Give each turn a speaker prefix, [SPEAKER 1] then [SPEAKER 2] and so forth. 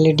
[SPEAKER 1] LED